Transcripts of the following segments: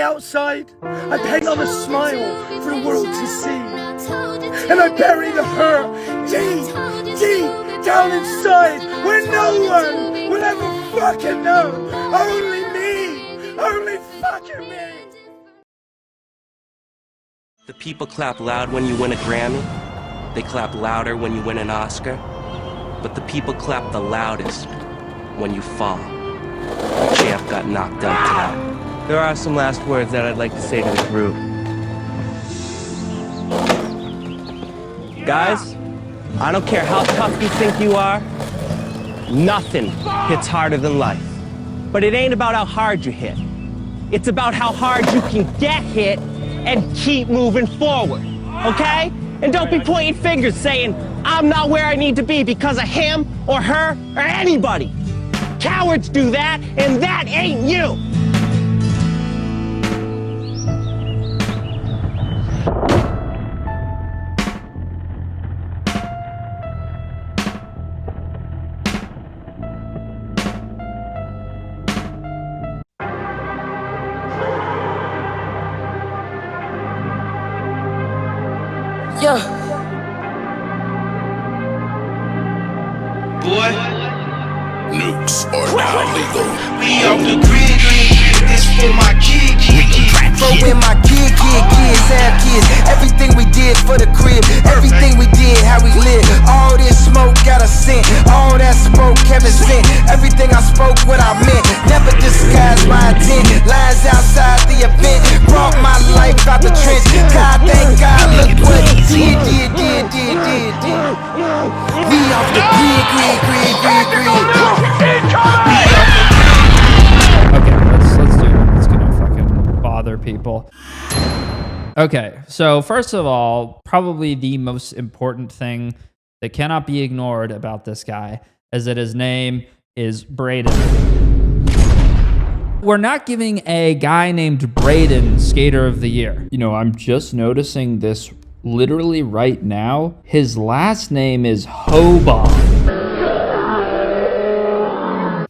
outside, I paint on a smile for the world to see. And I bury the hurt deep, deep down inside, where no one will ever fucking know. Only me, only fucking me. The people clap loud when you win a Grammy. They clap louder when you win an Oscar. But the people clap the loudest when you fall. The champ got knocked out tonight. There are some last words that I'd like to say to the group. Guys, I don't care how tough you think you are, nothing hits harder than life. But it ain't about how hard you hit. It's about how hard you can get hit and keep moving forward, okay? And don't be pointing fingers saying, I'm not where I need to be because of him or her or anybody. Cowards do that, and that ain't you. Yeah. Boy, nukes are now legal. we off the grid, this for my kid. For when my kids have kids. Everything we did for the crib, everything we did, how we live. All this smoke got a scent, all that smoke Kevin sent. Everything I spoke, what I meant, never disguised my intent. Lines outside the event, brought my life out the trench. God, thank God, look what he did. We off the grid. Okay, let's do it. It's gonna fucking bother people. Okay, so first of all, probably the most important thing that cannot be ignored about this guy is that his name is Braden. We're not giving a guy named Braden Skater of the Year. You know, I'm just noticing this literally right now. His last name is Hoban.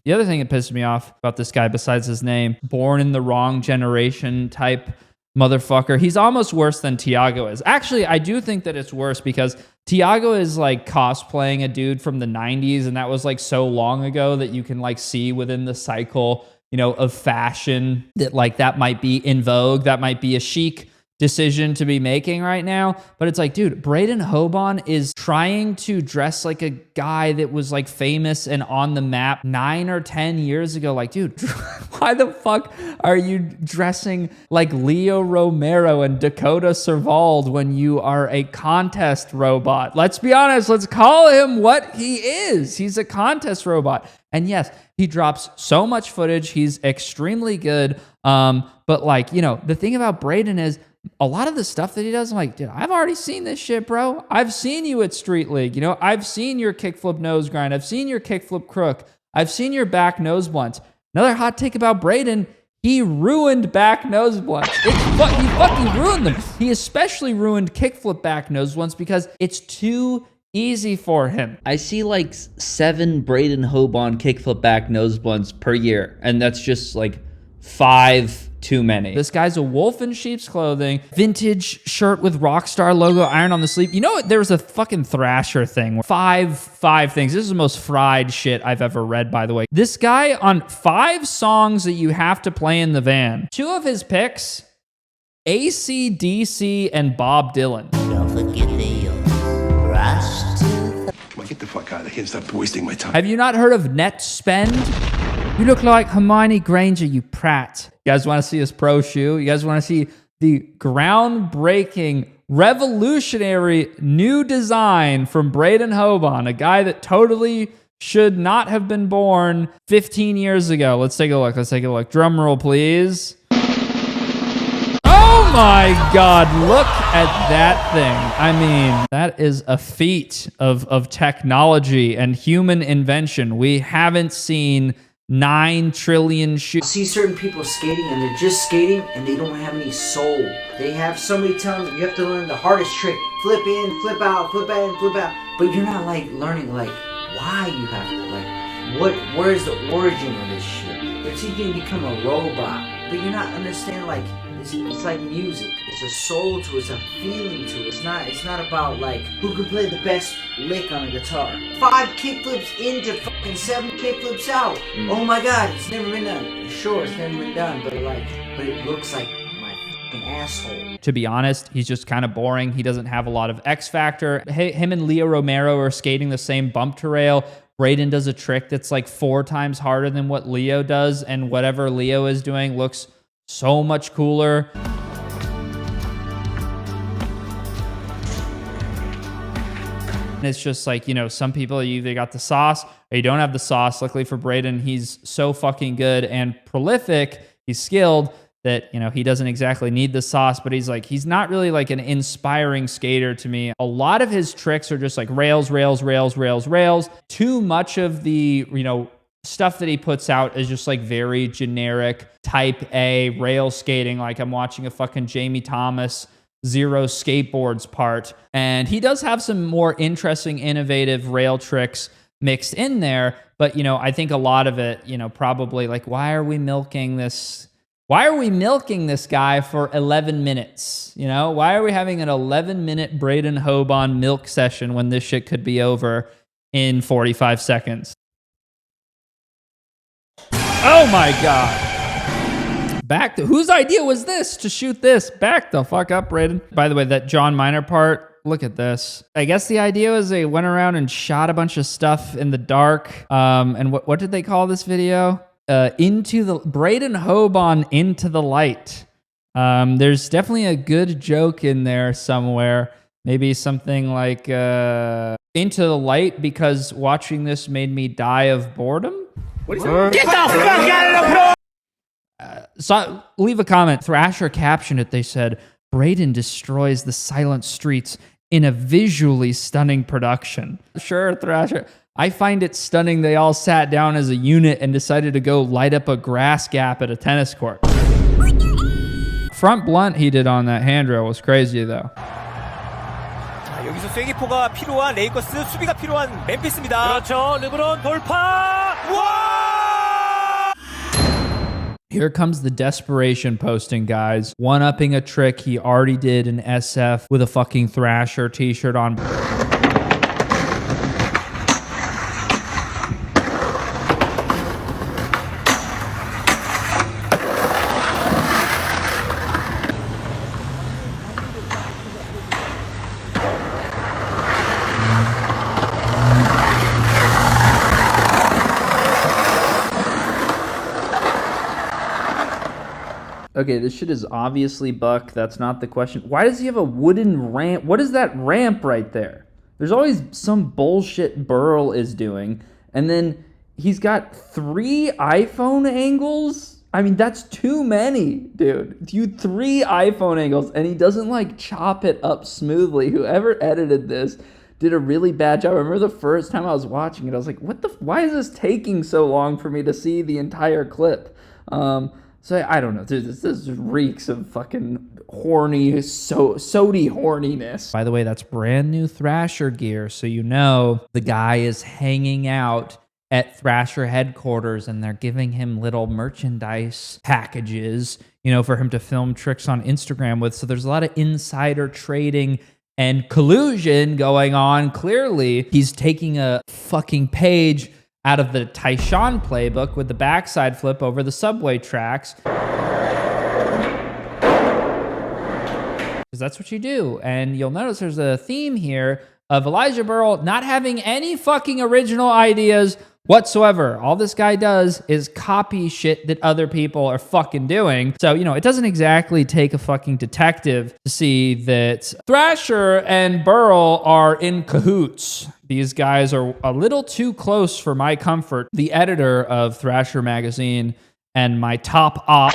The other thing that pissed me off about this guy, besides his name, born in the wrong generation type motherfucker. He's almost worse than Tiago is. Actually, I do think that it's worse because Tiago is like cosplaying a dude from the 90s, and that was like so long ago that you can like see within the cycle, you know, of fashion that like that might be in vogue, that might be a chic decision to be making right now. But it's like, dude, Braden Hoban is trying to dress like a guy that was like famous and on the map 9 or 10 years ago. Like, dude, why the fuck are you dressing like Leo Romero and Dakota Servald when you are a contest robot? Let's be honest. Let's call him what he is. He's a contest robot. And yes, he drops so much footage. He's extremely good. But like, you know, the thing about Braden is a lot of the stuff that he does, I'm like, dude, I've already seen this shit, bro. I've seen you at Street League. You know, I've seen your kickflip nose grind. I've seen your kickflip crook. I've seen your back nose blunts. Another hot take about Braden, he ruined back nose blunts. He fucking ruined them. He especially ruined kickflip back nose blunts because it's too easy for him. I see like 7 Braden Hoban kickflip back nose blunts per year, and that's just like 5 too many. This guy's a wolf in sheep's clothing, vintage shirt with Rockstar logo iron on the sleeve. You know what? There was a fucking Thrasher thing. Five things. This is the most fried shit I've ever read, by the way. This guy on 5 songs that you have to play in the van. 2 of his picks, AC/DC and Bob Dylan. Don't forget the rush to Well, get the fuck out of here. Stop wasting my time. Have you not heard of Net Spend? You look like Hermione Granger, you prat. You guys want to see his pro shoe? You guys want to see the groundbreaking, revolutionary new design from Braden Hoban, a guy that totally should not have been born 15 years ago. Let's take a look. Drum roll, please. Oh my God, look at that thing. I mean, that is a feat of technology and human invention. We haven't seen 9 trillion shoes. I see certain people skating and they're just skating and they don't have any soul. They have somebody telling them you have to learn the hardest trick. Flip in, flip out, flip in, flip out. But you're not like learning like why you have to, like where's the origin of this shit. They're teaching you to become a robot. but you're not understanding, like, it's like music. It's a soul to it, it's a feeling to it. It's not about, like, who can play the best lick on a guitar. 5 kickflips into fucking 7 kickflips out. Oh my god, it's never been done. Sure, it's never been done, but it looks like my fucking asshole. To be honest, he's just kind of boring. He doesn't have a lot of X factor. Him and Leo Romero are skating the same bump to rail. Braden does a trick that's like 4 times harder than what Leo does, and whatever Leo is doing looks so much cooler. And it's just like, you know, some people, you either got the sauce or you don't have the sauce. Luckily for Braden, he's so fucking good and prolific. He's skilled that, you know, he doesn't exactly need the sauce, but he's not really like an inspiring skater to me. A lot of his tricks are just like rails, rails, rails, rails, rails. Too much of the, you know, stuff that he puts out is just like very generic type A rail skating. Like I'm watching a fucking Jamie Thomas Zero Skateboards part. And he does have some more interesting, innovative rail tricks mixed in there. But, you know, I think a lot of it, you know, probably like, why are we milking this? Why are we milking this guy for 11 minutes? You know, why are we having an 11-minute Braden Hoban milk session when this shit could be over in 45 seconds? Oh my God. Whose idea was this to shoot this? Back the fuck up, Braden. By the way, that John Miner part, look at this. I guess the idea was they went around and shot a bunch of stuff in the dark. And what did they call this video? Into the Braden Hoban into the light. There's definitely a good joke in there somewhere. Maybe something like into the light because watching this made me die of boredom. What is it? Get the fuck out of the floor! So leave a comment. Thrasher captioned it. They said, Braden destroys the silent streets in a visually stunning production. Sure, Thrasher. I find it stunning they all sat down as a unit and decided to go light up a grass gap at a tennis court. Front blunt he did on that handrail was crazy though. 여기서 쐐기포가 필요한 레이커스 수비가 필요한 멤피스입니다. 그렇죠. 르브론 돌파. 와! Here comes the desperation posting, guys. One-upping a trick he already did in SF with a fucking Thrasher t-shirt on. Okay, this shit is obviously Buck. That's not the question. Why does he have a wooden ramp? What is that ramp right there? There's always some bullshit Burl is doing. And then he's got 3 iPhone angles? I mean, that's too many, dude. 3 iPhone angles, and he doesn't, like, chop it up smoothly. Whoever edited this did a really bad job. I remember the first time I was watching it, I was like, why is this taking so long for me to see the entire clip? So I don't know. This reeks of fucking horny, sody horniness. By the way, that's brand new Thrasher gear. So you know the guy is hanging out at Thrasher headquarters and they're giving him little merchandise packages, you know, for him to film tricks on Instagram with. So there's a lot of insider trading and collusion going on. Clearly, he's taking a fucking page out of the Tyshawn playbook with the backside flip over the subway tracks. Because that's what you do. And you'll notice there's a theme here of Elijah Burl not having any fucking original ideas whatsoever. All this guy does is copy shit that other people are fucking doing. So, you know, it doesn't exactly take a fucking detective to see that Thrasher and Burl are in cahoots. These guys are a little too close for my comfort. The editor of Thrasher magazine and my top op,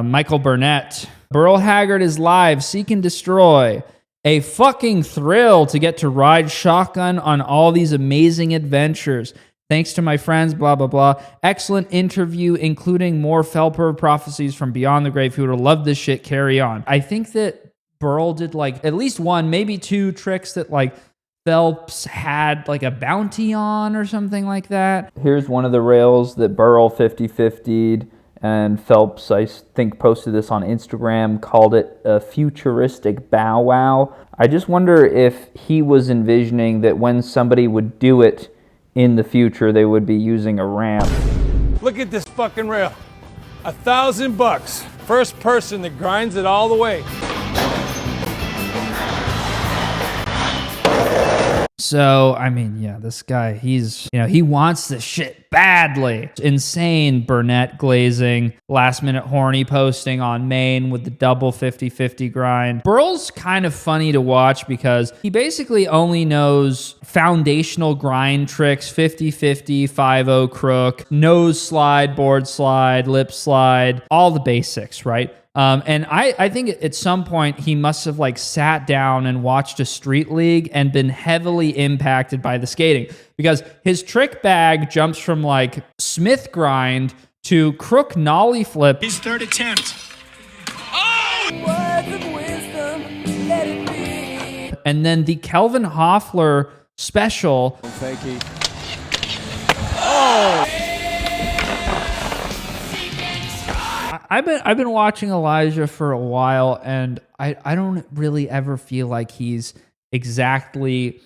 Michael Burnett. Burl Haggard is live, seek and destroy. A fucking thrill to get to ride shotgun on all these amazing adventures. Thanks to my friends, blah, blah, blah. Excellent interview, including more Felper prophecies from Beyond the Grave. Who would have loved this shit, carry on. I think that Burl did like at least 1, maybe 2 tricks that like Phelps had like a bounty on or something like that. Here's one of the rails that Burl 50-50'd. And Phelps, I think, posted this on Instagram, called it a futuristic bow wow. I just wonder if he was envisioning that when somebody would do it in the future, they would be using a ramp. Look at this fucking rail. $1,000. First person that grinds it all the way. So, I mean, yeah, this guy, he's, he wants this shit badly. Insane Burnett glazing, last minute horny posting on main with the double 50-50 grind. Burl's kind of funny to watch because he basically only knows foundational grind tricks, 50-50, 5-0 crook, nose slide, board slide, lip slide, all the basics, right? And I think at some point he must have like sat down and watched a street league and been heavily impacted by the skating because his trick bag jumps from like Smith grind to crook nollie flip. His third attempt. And then the Kelvin Hoffler special. Fakey. I've been watching Elijah for a while, and I don't really ever feel like he's exactly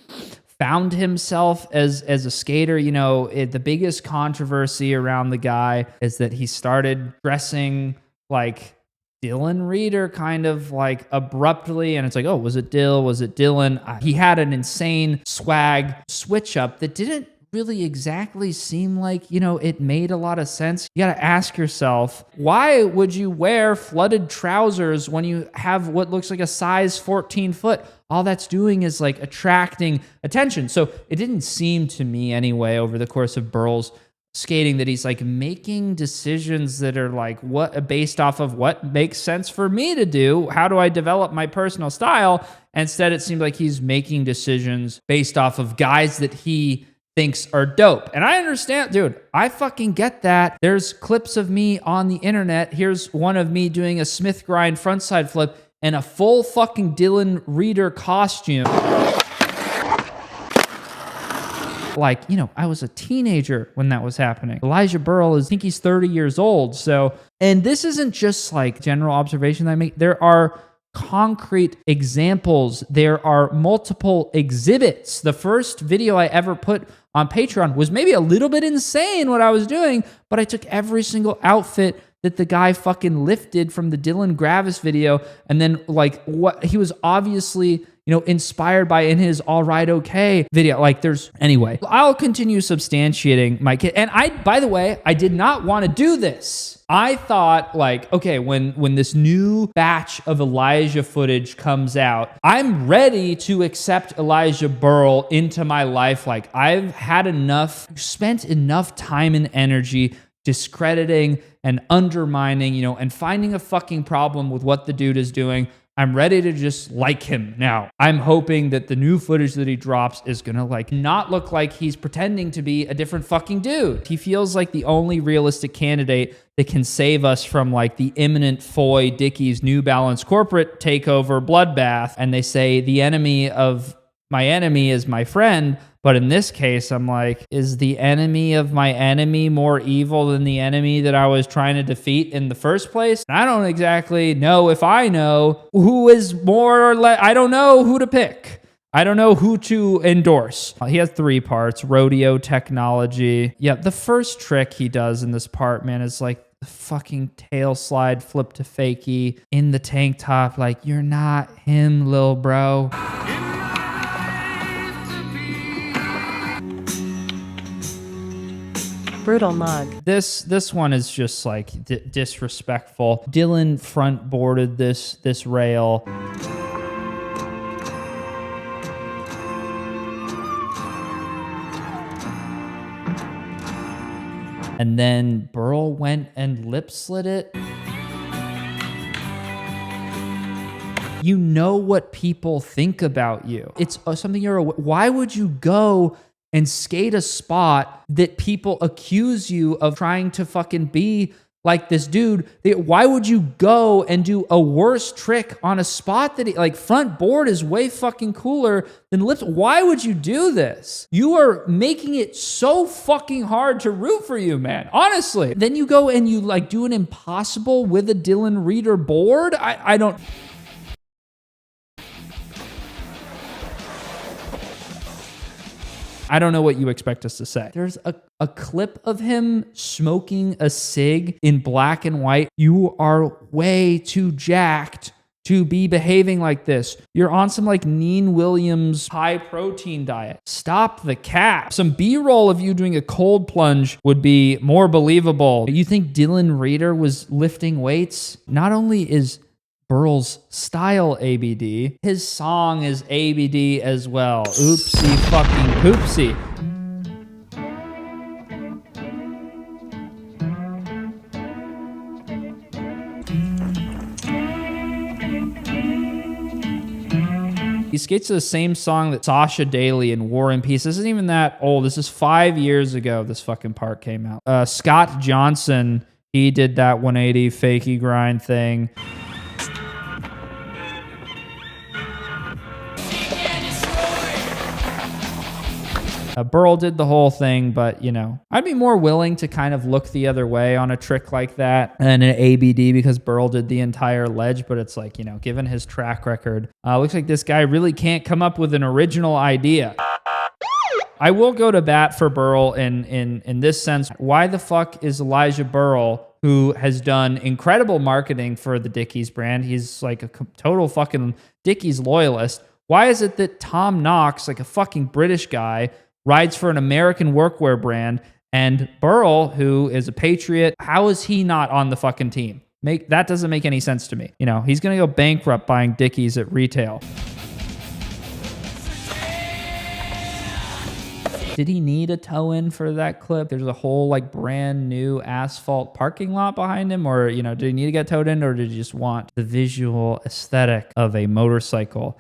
found himself as a skater. The biggest controversy around the guy is that he started dressing like Dylan Reeder kind of like abruptly, and it's like, oh, was it Dill? Was it Dylan? He had an insane swag switch up that didn't really exactly seem like, it made a lot of sense. You got to ask yourself, why would you wear flooded trousers when you have what looks like a size 14 foot? All that's doing is like attracting attention. So it didn't seem to me anyway over the course of Burl's skating that he's like making decisions that are like based off of what makes sense for me to do. How do I develop my personal style? Instead, it seemed like he's making decisions based off of guys that he thinks are dope. And I understand, dude, I fucking get that. There's clips of me on the internet. Here's one of me doing a Smith grind frontside flip in a full fucking Dylan Reeder costume. Like, I was a teenager when that was happening. Elijah Burl I think he's 30 years old. So, and this isn't just like general observation that I make. There are concrete examples. There are multiple exhibits. The first video I ever put on Patreon was maybe a little bit insane what I was doing, but I took every single outfit that the guy fucking lifted from the Dylan Gravis video, and then like what he was obviously inspired by in his All Right Okay video. Anyway, I'll continue substantiating my kid. And by the way, I did not want to do this. I thought okay, when this new batch of Elijah footage comes out, I'm ready to accept Elijah Burl into my life. I've spent enough time and energy discrediting and undermining, and finding a fucking problem with what the dude is doing. I'm ready to just like him now. I'm hoping that the new footage that he drops is gonna not look like he's pretending to be a different fucking dude. He feels like the only realistic candidate that can save us from the imminent Foy Dickies New Balance corporate takeover bloodbath. And they say the enemy of my enemy is my friend. But in this case, I'm is the enemy of my enemy more evil than the enemy that I was trying to defeat in the first place? And I don't exactly know if I know who is more or less. I don't know who to pick. I don't know who to endorse. He has 3 parts: rodeo, technology. Yeah, the first trick he does in this part, man, is the fucking tail slide flip to fakie in the tank top. You're not him, lil bro. Brutal mug. This one is just disrespectful. Dylan front boarded this rail. And then Burl went and lip slid it. You know what people think about you. It's something why would you go and skate a spot that people accuse you of trying to fucking be like this dude. Why would you go and do a worse trick on a spot that like front board is way fucking cooler than lips? Why would you do this? You are making it so fucking hard to root for you, man. Honestly. Then you go and you like do an impossible with a Dylan Reader board. I don't. I don't know what you expect us to say. There's a clip of him smoking a cig in black and white. You are way too jacked to be behaving like this. You're on some like Neen Williams high protein diet. Stop the cap. Some B-roll of you doing a cold plunge would be more believable. You think Dylan Reader was lifting weights? Not only is Burl's style ABD, his song is ABD as well. Oopsie fucking poopsie. He skates to the same song that Sasha Daly in War and Peace. This isn't even that old. This is 5 years ago this fucking part came out. Scott Johnson, he did that 180 fakey grind thing. Burl did the whole thing, but, you know, I'd be more willing to kind of look the other way on a trick like that and an ABD because Burl did the entire ledge, but it's like, you know, given his track record, looks like this guy really can't come up with an original idea. I will go to bat for Burl in this sense. Why the fuck is Elijah Burl, who has done incredible marketing for the Dickies brand, he's like a total fucking Dickies loyalist, why is it that Tom Knox, like a fucking British guy, rides for an American workwear brand, and Burl, who is a patriot, how is he not on the fucking team? That doesn't make any sense to me. You know, he's going to go bankrupt buying Dickies at retail. Did he need a toe-in for that clip? There's a whole like brand new asphalt parking lot behind him, or, you know, did he need to get towed in, or did he just want the visual aesthetic of a motorcycle?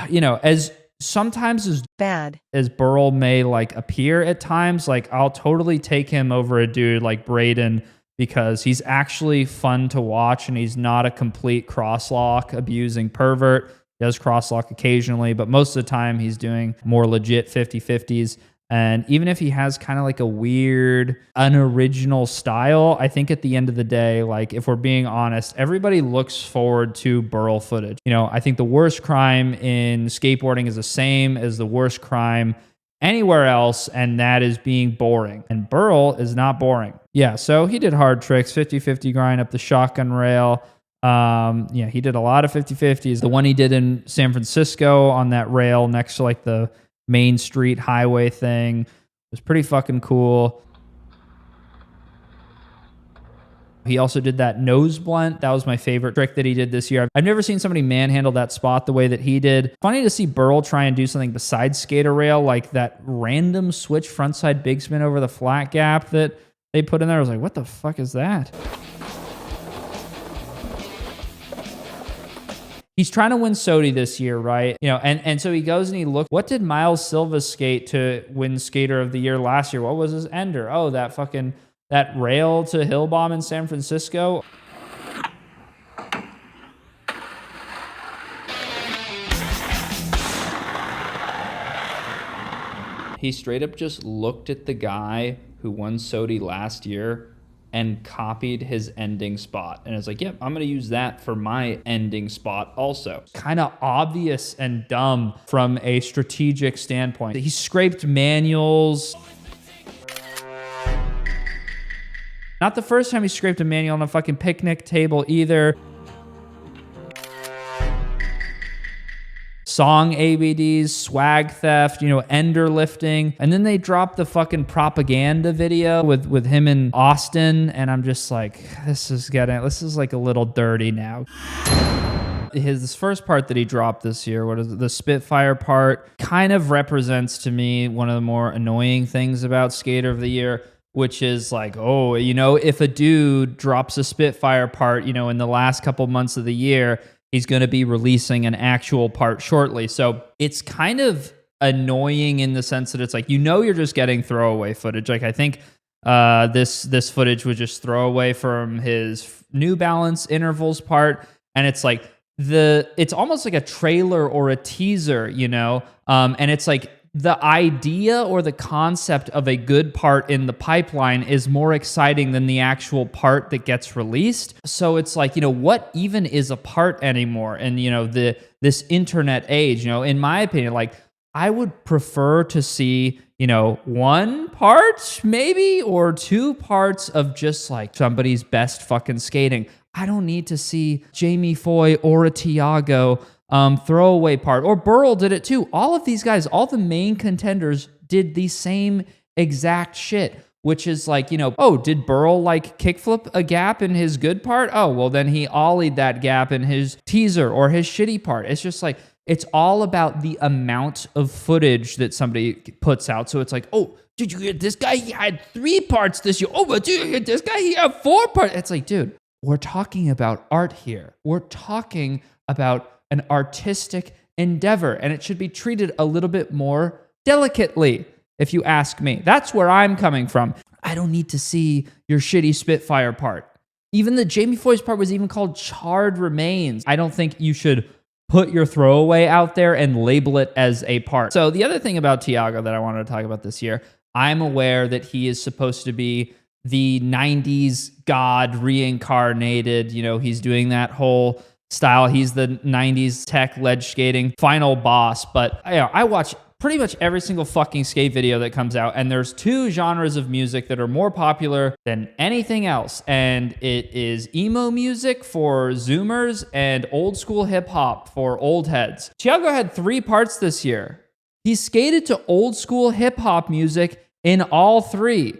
You know, as sometimes as bad as Burl may like appear at times, like I'll totally take him over a dude like Braden because he's actually fun to watch and he's not a complete crosslock abusing pervert. He does crosslock occasionally, but most of the time he's doing more legit 50-50s. And even if he has kind of like a weird, unoriginal style, I think at the end of the day, like if we're being honest, everybody looks forward to Burl footage. You know, I think the worst crime in skateboarding is the same as the worst crime anywhere else, and that is being boring. And Burl is not boring. Yeah, so he did hard tricks, 50-50 grind up the shotgun rail. Yeah, he did a lot of 50-50s. The one he did in San Francisco on that rail next to like the Main Street highway thing was pretty fucking cool. He also did that nose blunt. That was my favorite trick that he did this year. I've never seen somebody manhandle that spot the way that he did. Funny to see Burl try and do something besides skater rail, like that random switch frontside big spin over the flat gap that they put in there. I was like, what the fuck is that? He's trying to win SOTY this year, right? You know, and so he goes and he looks, what did Miles Silva skate to win Skater of the Year last year? What was his ender? Oh, that rail to hill bomb in San Francisco. He straight up just looked at the guy who won SOTY last year and copied his ending spot. And it's like, yep, I'm gonna use that for my ending spot also. Kind of obvious and dumb from a strategic standpoint. He scraped manuals. Not the first time he scraped a manual on a fucking picnic table either. Song ABDs, swag theft, you know, ender lifting. And then they dropped the fucking propaganda video with him in Austin. And I'm just like, this is like a little dirty now. This first part that he dropped this year, what is it? The Spitfire part, kind of represents to me one of the more annoying things about Skater of the Year, which is like, oh, you know, if a dude drops a Spitfire part, you know, in the last couple months of the year, he's going to be releasing an actual part shortly. So it's kind of annoying in the sense that it's like, you know, you're just getting throwaway footage. Like I think This footage was just throwaway from his New Balance intervals part, and it's like it's almost like a trailer or a teaser, you know, and it's like the idea or the concept of a good part in the pipeline is more exciting than the actual part that gets released. So it's like, you know, what even is a part anymore? And, you know, this internet age, you know, in my opinion, like I would prefer to see, you know, one part maybe or two parts of just like somebody's best fucking skating. I don't need to see Jamie Foy or a Tiago throwaway part. Or Burl did it too. All of these guys, all the main contenders did the same exact shit, which is like, you know, oh, did Burl like kickflip a gap in his good part? Oh, well then he ollied that gap in his teaser or his shitty part. It's just like, it's all about the amount of footage that somebody puts out. So it's like, oh, did you get this guy? He had 3 parts this year. Oh, but did you get this guy? He had 4 parts. It's like, dude, we're talking about art here. We're talking about an artistic endeavor, and it should be treated a little bit more delicately, if you ask me. That's where I'm coming from. I don't need to see your shitty Spitfire part. Even the Jamie Foy's part was even called Charred Remains. I don't think you should put your throwaway out there and label it as a part. So the other thing about Tiago that I wanted to talk about this year, I'm aware that he is supposed to be the 90s god reincarnated. You know, he's doing that whole style. He's the 90s tech ledge skating final boss. But you know, I watch pretty much every single fucking skate video that comes out, and there's 2 genres of music that are more popular than anything else, and it is emo music for Zoomers and old school hip hop for old heads. Tiago had 3 parts this year. He skated to old school hip hop music in all 3.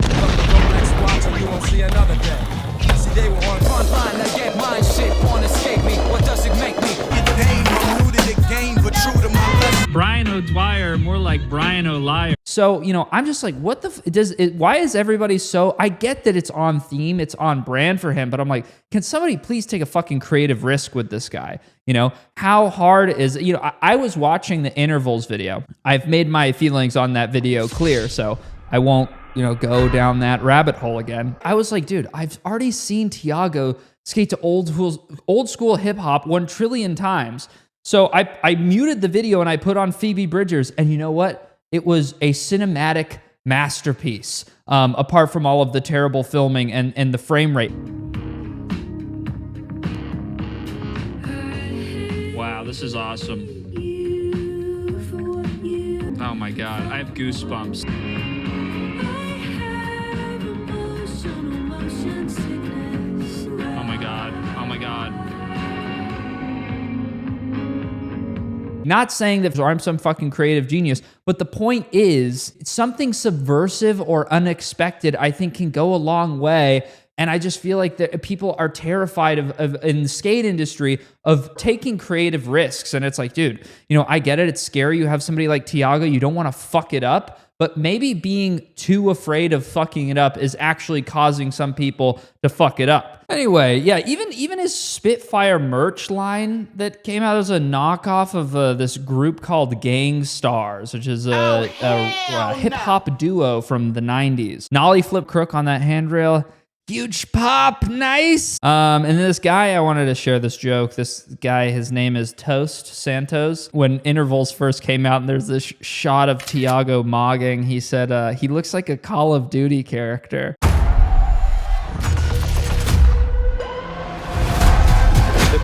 They were on front line, I get mine shit, wanna escape me, what does it make me? I'm new to the game, but true to my lesson. Brian O'Dwyer, more like Brian O'Liar. So, you know, I'm just like, what the, why is everybody so, I get that it's on theme, it's on brand for him, but I'm like, can somebody please take a fucking creative risk with this guy? You know, how hard is it? You know, I was watching the intervals video. I've made my feelings on that video clear, so I won't, you know, go down that rabbit hole again. I was like, dude, I've already seen Tiago skate to old school hip hop 1 trillion times. So I muted the video and I put on Phoebe Bridgers, and you know what? It was a cinematic masterpiece, apart from all of the terrible filming and the frame rate. Wow, this is awesome. Oh my God, I have goosebumps. Not saying that I'm some fucking creative genius, but the point is, something subversive or unexpected, I think, can go a long way. And I just feel like that people are terrified of in the skate industry of taking creative risks. And it's like, dude, you know, I get it. It's scary. You have somebody like Tiago, you don't want to fuck it up. But maybe being too afraid of fucking it up is actually causing some people to fuck it up. Anyway, yeah, even his Spitfire merch line that came out as a knockoff of this group called Gang Stars, which is a hip-hop duo from the 90s. Nollie flip crook on that handrail. Huge pop, nice. And then this guy, I wanted to share this joke. This guy, his name is Toast Santos. When intervals first came out and there's this shot of Tiago mogging, he said he looks like a Call of Duty character.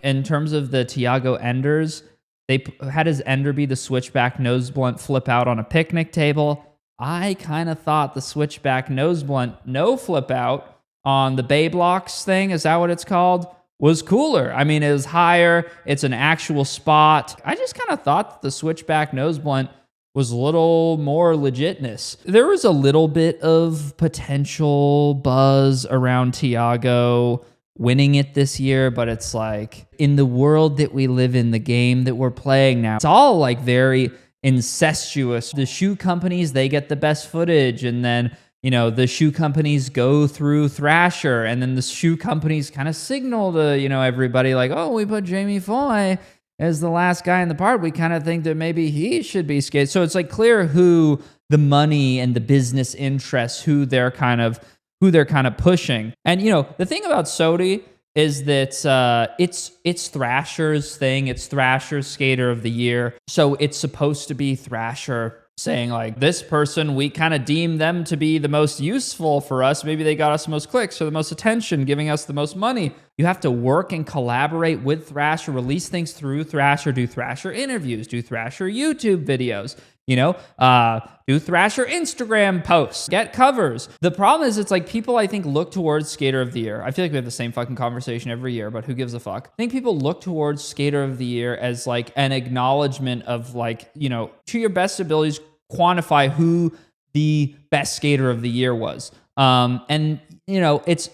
In terms of the Tiago enders, they had his ender be the switchback nose blunt flip out on a picnic table. I kind of thought the switchback nose blunt no flip out on the Bay Blocks thing, is that what it's called, was cooler. I mean, it was higher. It's an actual spot. I just kind of thought that the switchback nose blunt was a little more legitness. There was a little bit of potential buzz around Tiago winning it this year, but it's like, in the world that we live in, the game that we're playing now, it's all like very incestuous. The shoe companies, they get the best footage, and then, you know, the shoe companies go through Thrasher, and then the shoe companies kind of signal to, you know, everybody like, oh, we put Jamie Foy as the last guy in the part. We kind of think that maybe he should be skated. So it's like clear who the money and the business interests, who they're kind of who they're kind of pushing. And, the thing about Sodi is that it's Thrasher's thing. It's Thrasher's Skater of the Year. So it's supposed to be Thrasher saying like, this person, we kind of deem them to be the most useful for us. Maybe they got us the most clicks or the most attention, giving us the most money. You have to work and collaborate with Thrasher, release things through Thrasher, do Thrasher interviews, do Thrasher YouTube videos, do Thrasher Instagram posts, get covers. The problem is it's like people, I think, look towards Skater of the Year. I feel like we have the same fucking conversation every year, but who gives a fuck? I think people look towards Skater of the Year as like an acknowledgement of like, to your best abilities, quantify who the best Skater of the Year was. It's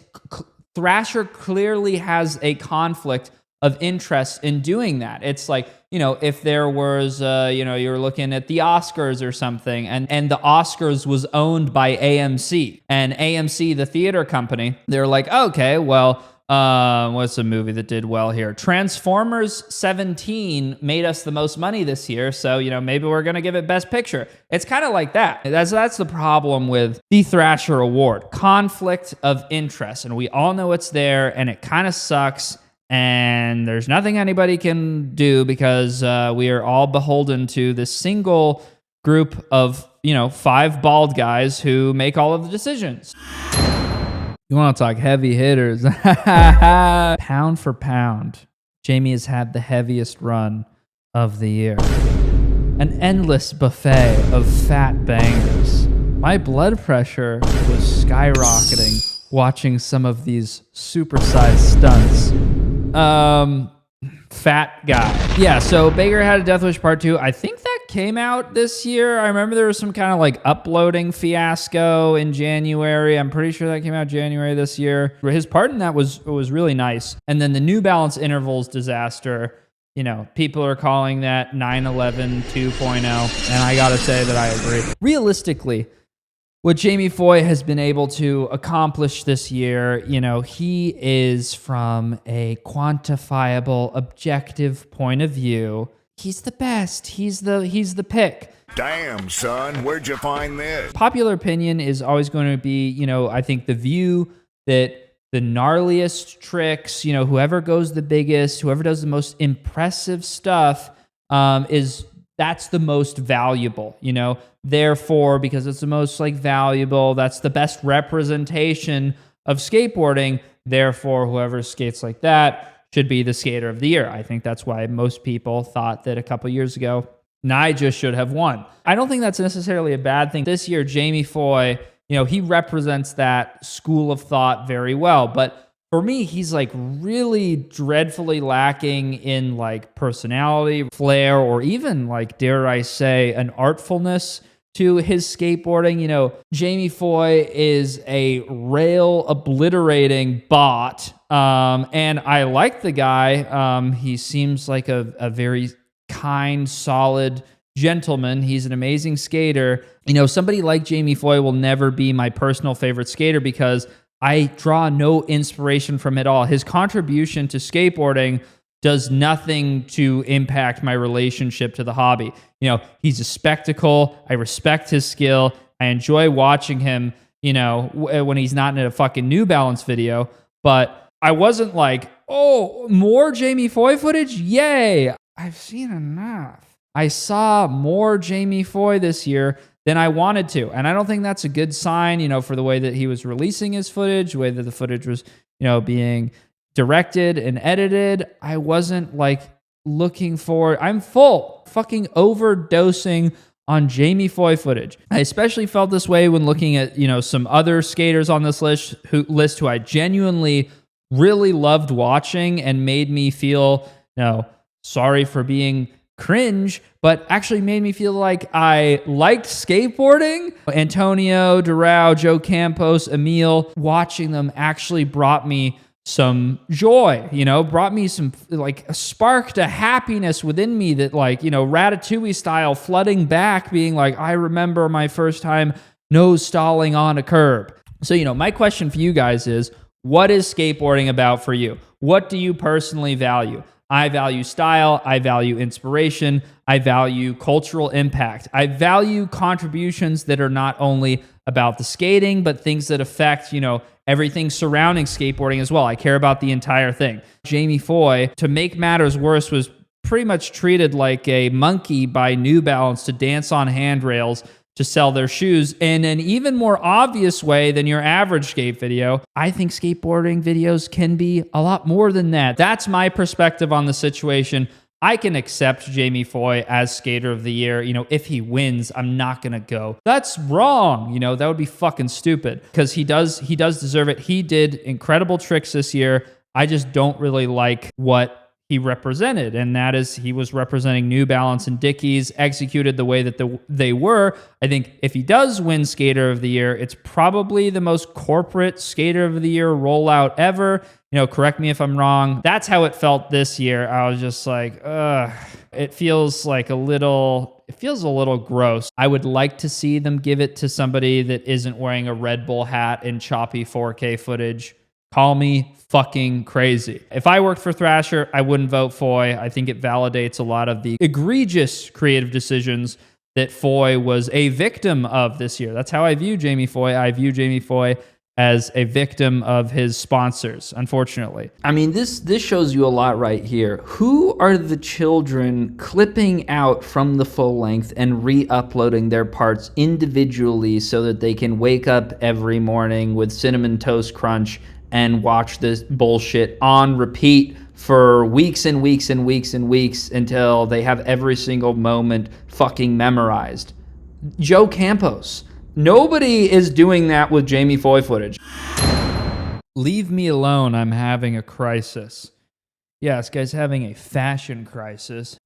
Thrasher clearly has a conflict of interest in doing that. It's like, if there was, you're looking at the Oscars or something, and the Oscars was owned by AMC, and AMC, the theater company, they're like, okay, well, what's a movie that did well here? Transformers 17 made us the most money this year, so, maybe we're going to give it Best Picture. It's kind of like that. That's the problem with the Thrasher Award. Conflict of interest, and we all know it's there, and it kind of sucks. And there's nothing anybody can do because we are all beholden to this single group of, 5 bald guys who make all of the decisions. You want to talk heavy hitters? Pound for pound, Jamie has had the heaviest run of the year. An endless buffet of fat bangers. My blood pressure was skyrocketing watching some of these supersized stunts. Fat guy. Yeah, so Baker had a Death Wish Part 2. I think that came out this year. I remember there was some kind of like uploading fiasco in January. I'm pretty sure that came out January this year. His part in that was really nice. And then the New Balance intervals disaster. People are calling that 9/11 2.0, and I gotta say that I agree. Realistically, what Jamie Foy has been able to accomplish this year, he is from a quantifiable, objective point of view. He's the best. He's the pick. Damn, son, where'd you find this? Popular opinion is always going to be, I think the view that the gnarliest tricks, whoever goes the biggest, whoever does the most impressive stuff, that's the most valuable, Therefore, because it's the most valuable, that's the best representation of skateboarding. Therefore, whoever skates like that should be the Skater of the Year. I think that's why most people thought that a couple years ago, Nyjah should have won. I don't think that's necessarily a bad thing. This year, Jamie Foy, he represents that school of thought very well. But for me, he's really dreadfully lacking in personality, flair, or even dare I say, an artfulness to his skateboarding. Jamie Foy is a rail obliterating bot. And I like the guy. He seems like a very kind, solid gentleman. He's an amazing skater. Somebody like Jamie Foy will never be my personal favorite skater because I draw no inspiration from it all. His contribution to skateboarding does nothing to impact my relationship to the hobby. He's a spectacle. I respect his skill. I enjoy watching him, when he's not in a fucking New Balance video. But I wasn't like, oh, more Jamie Foy footage? Yay. I've seen enough. I saw more Jamie Foy this year than I wanted to. And I don't think that's a good sign, for the way that he was releasing his footage, the way that the footage was, being directed and edited. I wasn't looking for, I'm full fucking overdosing on Jamie Foy footage. I especially felt this way when looking at, some other skaters on this list who I genuinely really loved watching and made me feel, sorry for being cringe, but actually made me feel like I liked skateboarding. Antonio, Durao, Joe Campos, Emil, watching them actually brought me some joy, brought me some, sparked a happiness within me that, Ratatouille style, flooding back, being I remember my first time nose stalling on a curb. So, my question for you guys is, what is skateboarding about for you? What do you personally value? I value style. I value inspiration. I value cultural impact. I value contributions that are not only about the skating, but things that affect, everything surrounding skateboarding as well. I care about the entire thing. Jamie Foy, to make matters worse, was pretty much treated like a monkey by New Balance to dance on handrails to sell their shoes in an even more obvious way than your average skate video. I think skateboarding videos can be a lot more than that. That's my perspective on the situation. I can accept Jamie Foy as Skater of the Year. If he wins, I'm not going to go, that's wrong. That would be fucking stupid, because he does deserve it. He did incredible tricks this year. I just don't really like what he represented, and that is he was representing New Balance and Dickies, executed the way that they were. I think if he does win Skater of the Year, it's probably the most corporate Skater of the Year rollout ever. Correct me if I'm wrong. That's how it felt this year. I was just like, ugh. It feels a little gross. I would like to see them give it to somebody that isn't wearing a Red Bull hat in choppy 4K footage. Call me fucking crazy. If I worked for Thrasher, I wouldn't vote Foy. I think it validates a lot of the egregious creative decisions that Foy was a victim of this year. That's how I view Jamie Foy. I view Jamie Foy as a victim of his sponsors, unfortunately. I mean, this shows you a lot right here. Who are the children clipping out from the full length and re-uploading their parts individually so that they can wake up every morning with Cinnamon Toast Crunch and watch this bullshit on repeat for weeks and weeks and weeks and weeks until they have every single moment fucking memorized? Joe Campos. Nobody is doing that with Jamie Foy footage. Leave me alone, I'm having a crisis. Yeah, this guy's having a fashion crisis.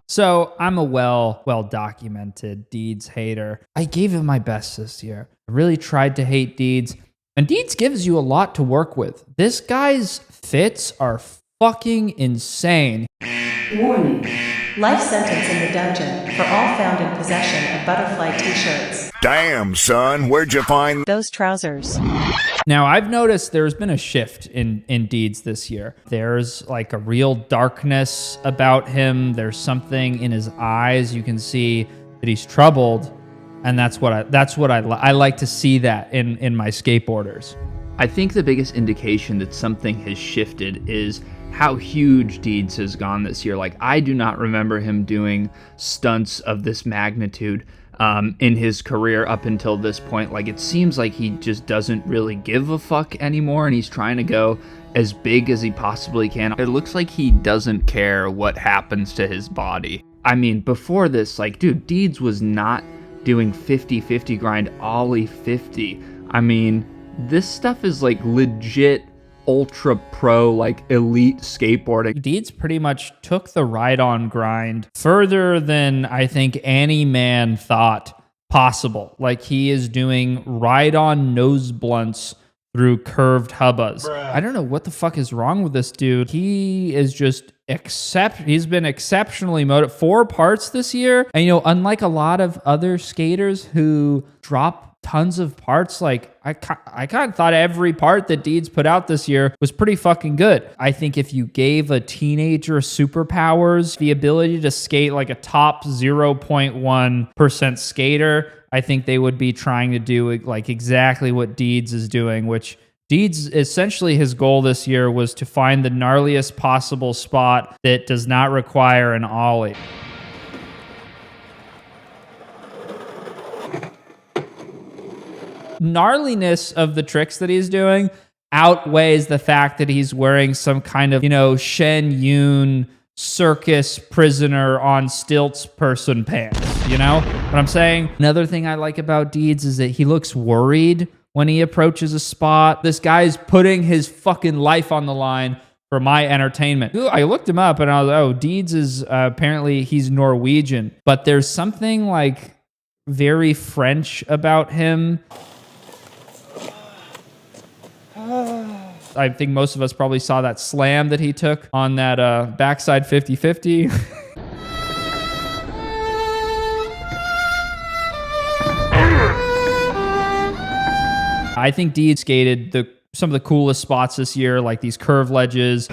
So I'm a well-documented Deeds hater. I gave him my best this year. I really tried to hate Deeds. And Deeds gives you a lot to work with. This guy's fits are fucking insane. Warning. Life sentence in the dungeon for all found in possession of butterfly t-shirts. Damn, son, where'd you find those trousers? Now, I've noticed there's been a shift in Deeds this year. There's like a real darkness about him. There's something in his eyes. You can see that he's troubled. And that's what I like to see that in my skateboarders. I think the biggest indication that something has shifted is how huge Deeds has gone this year. Like, I do not remember him doing stunts of this magnitude in his career up until this point. Like, it seems like he just doesn't really give a fuck anymore, and he's trying to go as big as he possibly can. It looks like he doesn't care what happens to his body. I mean, before this, like, dude, Deeds was not doing 50-50 grind ollie 50. I mean, this stuff is like legit ultra pro, like elite skateboarding. Deeds pretty much took the ride-on grind further than I think any man thought possible. Like, he is doing ride-on nose blunts through curved hubbas. I don't know what the fuck is wrong with this dude. He is just he's been exceptionally motivated. 4 parts this year. And, unlike a lot of other skaters who drop tons of parts, like, I kind of thought every part that Deeds put out this year was pretty fucking good. I think if you gave a teenager superpowers, the ability to skate like a top 0.1% skater, I think they would be trying to do like exactly what Deeds is doing, which Deeds, essentially his goal this year was to find the gnarliest possible spot that does not require an ollie. Gnarliness of the tricks that he's doing outweighs the fact that he's wearing some kind of, Shen Yun circus prisoner on stilts person pants. You know what I'm saying? Another thing I like about Deeds is that he looks worried when he approaches a spot. This guy's putting his fucking life on the line for my entertainment. I looked him up and I was like, oh, Deeds is apparently he's Norwegian, but there's something like very French about him. I think most of us probably saw that slam that he took on that backside 50-50. I think Deeds skated some of the coolest spots this year, like these curve ledges.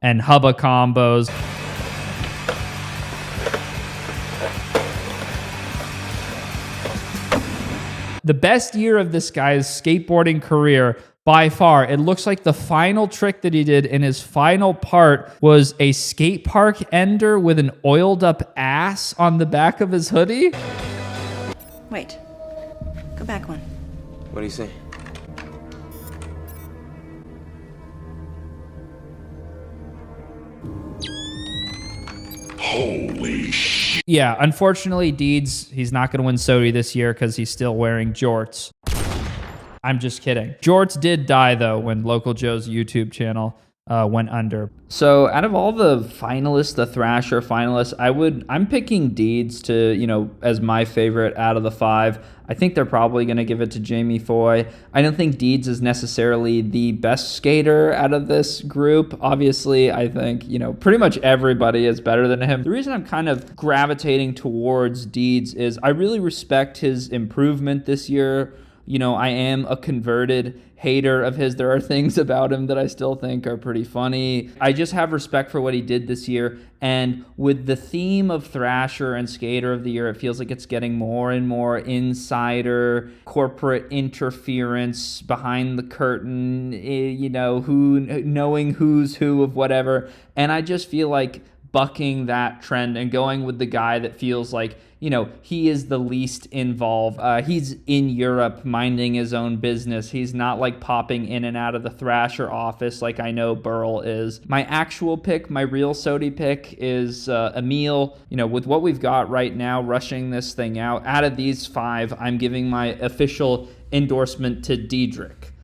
and hubba combos. The best year of this guy's skateboarding career by far. It looks like the final trick that he did in his final part was a skate park ender with an oiled up ass on the back of his hoodie. Wait. Go back one. What do you say? Holy shit. Yeah, unfortunately, Deeds, he's not going to win SOTY this year because he's still wearing jorts. I'm just kidding. Jorts did die, though, when Local Joe's YouTube channel went under. So out of all the finalists, the Thrasher finalists, I'm picking Deeds to, as my favorite out of the 5. I think they're probably going to give it to Jamie Foy. I don't think Deeds is necessarily the best skater out of this group. Obviously, I think, pretty much everybody is better than him. The reason I'm kind of gravitating towards Deeds is I really respect his improvement this year. I am a converted hater of his. There are things about him that I still think are pretty funny. I just have respect for what he did this year. And with the theme of Thrasher and Skater of the Year, it feels like it's getting more and more insider, corporate interference, behind the curtain, knowing who's who of whatever. And I just feel like bucking that trend and going with the guy that feels like, he is the least involved. He's in Europe minding his own business. He's not like popping in and out of the Thrasher office like I know Burl is. My actual pick, my real SOTY pick is Emil. With what we've got right now, rushing this thing out of these 5, I'm giving my official endorsement to Diedrich.